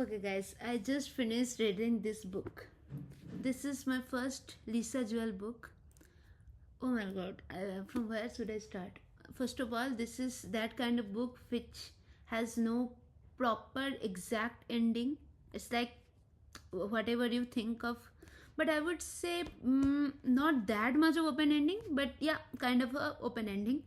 Okay, guys, I just finished reading this book. This is my first Lisa Jewell book. Oh my god, from where should I start? First of all, this is that kind of book which has no proper exact ending. It's like whatever you think of. But I would say not that much of open ending, but yeah, kind of a open ending.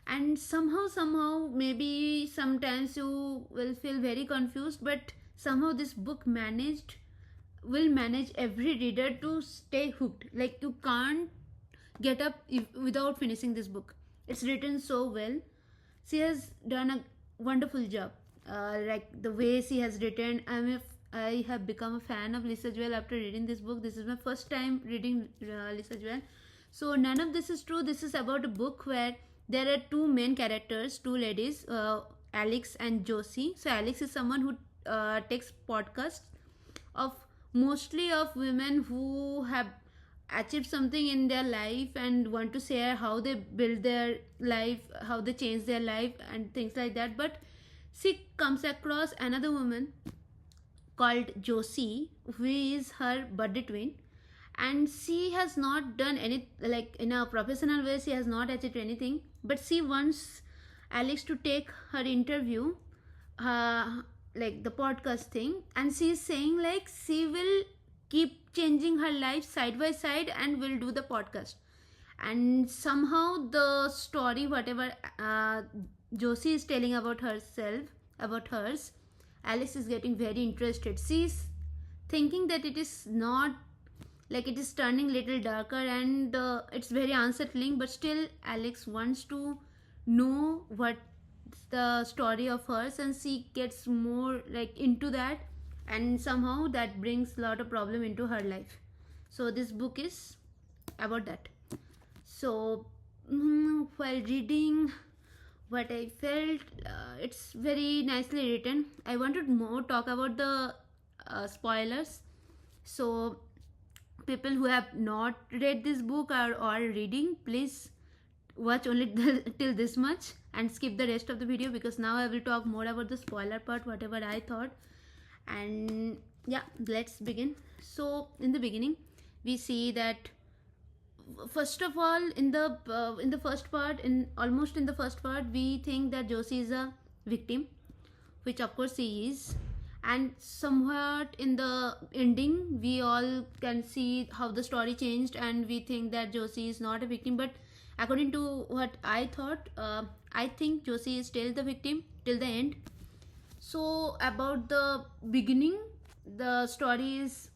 And somehow maybe sometimes you will feel very confused, but somehow this book will manage every reader to stay hooked. Like you can't get up without finishing this book. It's written so well. She has done a wonderful job. Like the way she has written, I have become a fan of Lisa Jewell after reading this book. This is my first time reading Lisa Jewell. So none of this is true. This is about a book where there are two main characters, two ladies, Alex and Josie. So Alex is someone who takes podcasts of mostly of women who have achieved something in their life and want to share how they build their life, how they change their life and things like that. But she comes across another woman called Josie, who is her buddy twin, and she has not done any, like in a professional way she has not achieved anything, but she wants Alex to take her interview, like the podcast thing, and she is saying like she will keep changing her life side by side and will do the podcast. And somehow the story whatever Josie is telling about herself, about hers, Alex is getting very interested. She's thinking that it is not, like it is turning little darker, and it's very unsettling, but still Alex wants to know what the story of hers, and she gets more like into that, and somehow that brings a lot of problem into her life. So this book is about that. So while reading, what I felt, it's very nicely written. I wanted more talk about the spoilers. So people who have not read this book or reading, please watch only till this much and skip the rest of the video, because now I will talk more about the spoiler part, whatever I thought. And yeah, let's begin. So in the beginning we see that, first of all, in the first part, in almost in the first part, we think that Josie is a victim, which of course she is. And somewhat in the ending we all can see how the story changed, and we think that Josie is not a victim. But according to what I thought, I think Josie is still the victim till the end. So about the beginning, the story is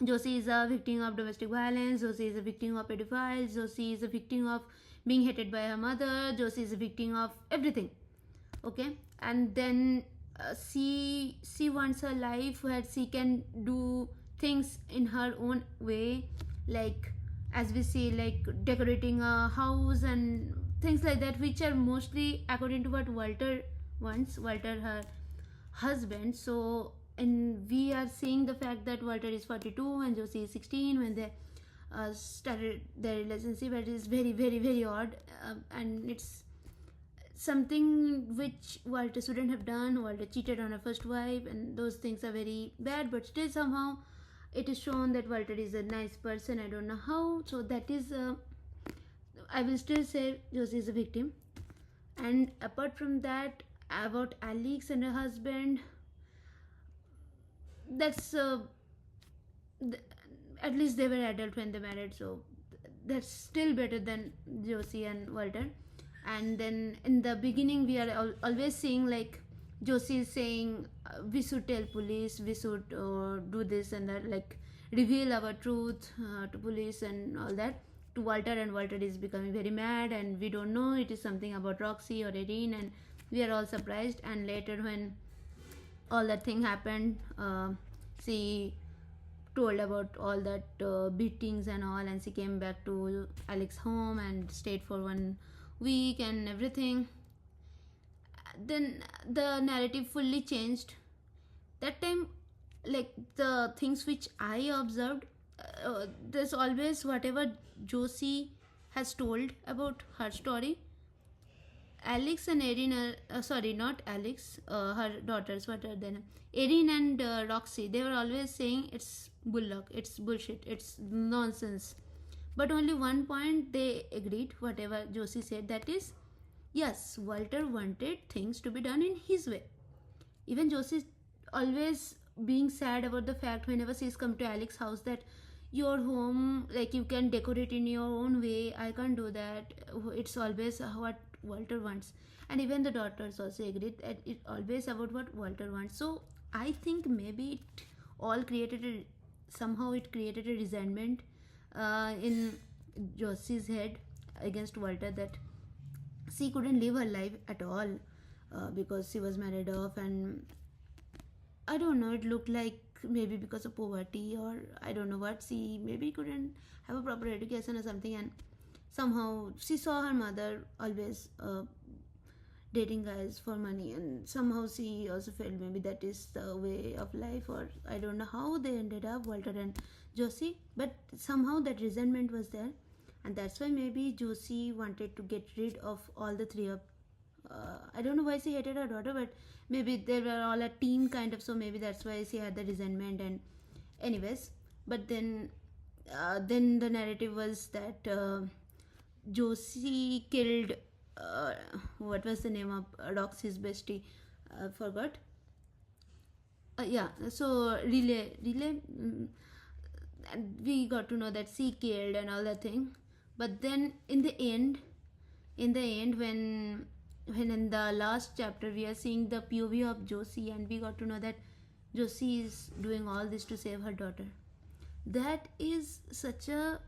Josie is a victim of domestic violence, Josie is a victim of pedophiles, Josie is a victim of being hated by her mother, Josie is a victim of everything. Okay, and then she wants a life where she can do things in her own way, like as we see, like decorating a house and things like that, which are mostly according to what Walter wants, Walter her husband. So and we are seeing the fact that Walter is 42 and Josie is 16 when they started their relationship. It is very odd, and it's something which Walter shouldn't have done. Walter cheated on her first wife, and those things are very bad, but still somehow it is shown that Walter is a nice person. I don't know how. So that is, I will still say Josie is a victim. And apart from that, about Alex and her husband, that's at least they were adult when they married, so that's still better than Josie and Walter. And then in the beginning we are always seeing like Josie is saying, we should tell police, we should do this and that, like reveal our truth to police and all that, to Walter. And Walter is becoming very mad, and we don't know it is something about Roxy or Erin, and we are all surprised. And later when all that thing happened, she told about all that beatings and all, and she came back to Alex's home and stayed for 1 week and everything. Then the narrative fully changed. That time, like the things which I observed, there's always whatever Josie has told about her story, Alex and Erin are, sorry, not Alex, her daughters, what are they? Erin and Roxy, they were always saying it's bullock, it's bullshit, it's nonsense. But only one point they agreed, whatever Josie said, that is, yes, Walter wanted things to be done in his way. Even Josie always being sad about the fact whenever she's come to Alex's house that your home, like you can decorate in your own way, I can't do that. It's always what Walter wants. And even the daughters also agreed that it's always about what Walter wants. So I think maybe it all created a, somehow it created a resentment in Josie's head against Walter, that she couldn't live her life at all because she was married off, and I don't know, it looked like maybe because of poverty or I don't know what, she maybe couldn't have a proper education or something, and somehow she saw her mother always dating guys for money, and somehow she also felt maybe that is the way of life, or I don't know how they ended up, Walter and Josie, but somehow that resentment was there, and that's why maybe Josie wanted to get rid of all the three of I don't know why she hated her daughter, but maybe they were all a team kind of, so maybe that's why she had the resentment. And anyways, but then the narrative was that Josie killed what was the name of Roxy's bestie? Forgot. Yeah, so relay. And we got to know that she killed and all that thing. But then in the end, when in the last chapter we are seeing the POV of Josie, and we got to know that Josie is doing all this to save her daughter. That is such a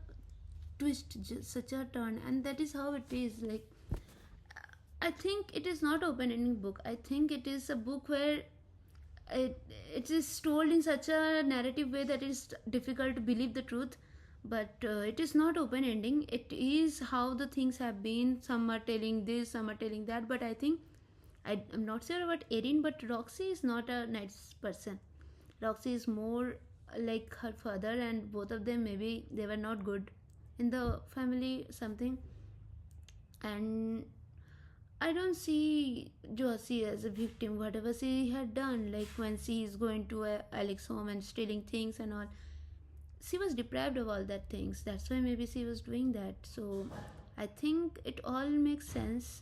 twist, such a turn, and that is how it is. Like, I think it is not open-ending book. I think it is a book where it is told in such a narrative way that it is difficult to believe the truth, but it is not open ending. It is how the things have been. Some are telling this, some are telling that, but I think I'm not sure about Erin, but Roxy is not a nice person. Roxy is more like her father, and both of them, maybe they were not good in the family, something. And I don't see Josie as a victim, whatever she had done, like when she is going to Alex's home and stealing things and all. She was deprived of all that things. That's why maybe she was doing that. So I think it all makes sense.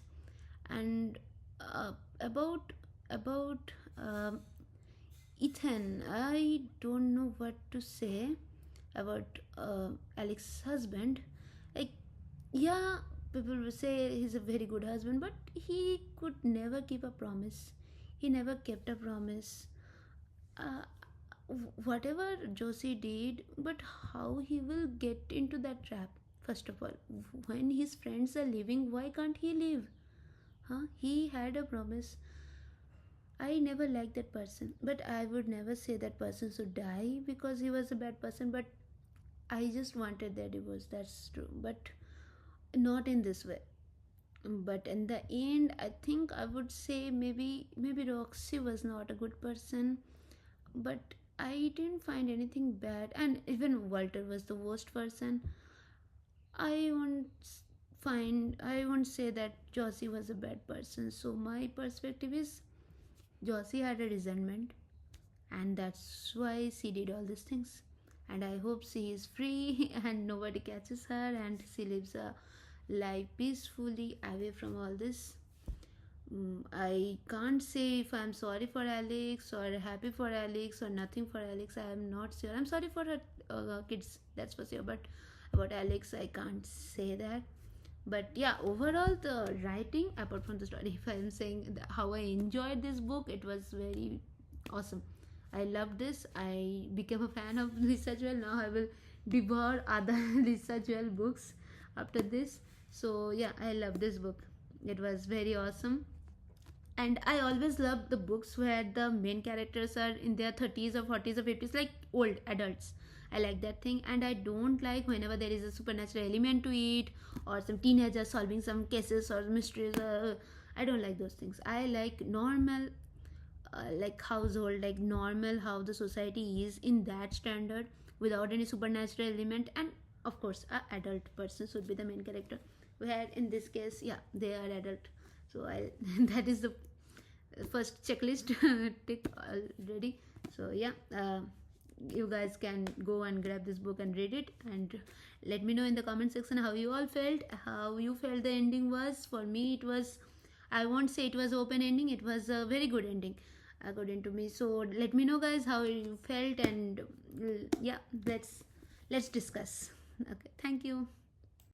And about Ethan, I don't know what to say about Alex's husband. Like, yeah, people will say he's a very good husband, but he could never keep a promise. He never kept a promise. Uh, Whatever Josie did, but how he will get into that trap? First of all, when his friends are leaving, why can't he leave? Huh? He had a promise. I never liked that person, but I would never say that person should die because he was a bad person. But I just wanted their divorce. That's true, but not in this way. But in the end, I think I would say maybe Roxy was not a good person, but I didn't find anything bad, and even Walter was the worst person. I won't I won't say that Josie was a bad person. So my perspective is Josie had a resentment, and that's why she did all these things. And I hope she is free and nobody catches her, and she lives a life peacefully away from all this. I can't say if I'm sorry for Alex or happy for Alex or nothing for Alex. I am not sure. I'm sorry for her kids, that's for sure. But about Alex, I can't say that. But yeah, overall, the writing, apart from the story, if I'm saying how I enjoyed this book, it was very awesome. I loved this. I became a fan of Lisa Jewell. Now I will devour other Lisa Jewell books after this. So yeah, I love this book. It was very awesome. And I always love the books where the main characters are in their 30s or 40s or 50s, like old adults. I like that thing, and I don't like whenever there is a supernatural element to it, or some teenagers solving some cases or mysteries. I don't like those things. I like normal, like household, like normal how the society is in that standard, without any supernatural element. And of course, a adult person should be the main character. Where in this case, yeah, they are adult. So I that is the first checklist tick already. So yeah, you guys can go and grab this book and read it, and let me know in the comment section how you all felt, how you felt the ending was. For me, it was, I won't say it was open ending, it was a very good ending according to me. So let me know guys how you felt, and yeah, let's discuss. Okay, thank you.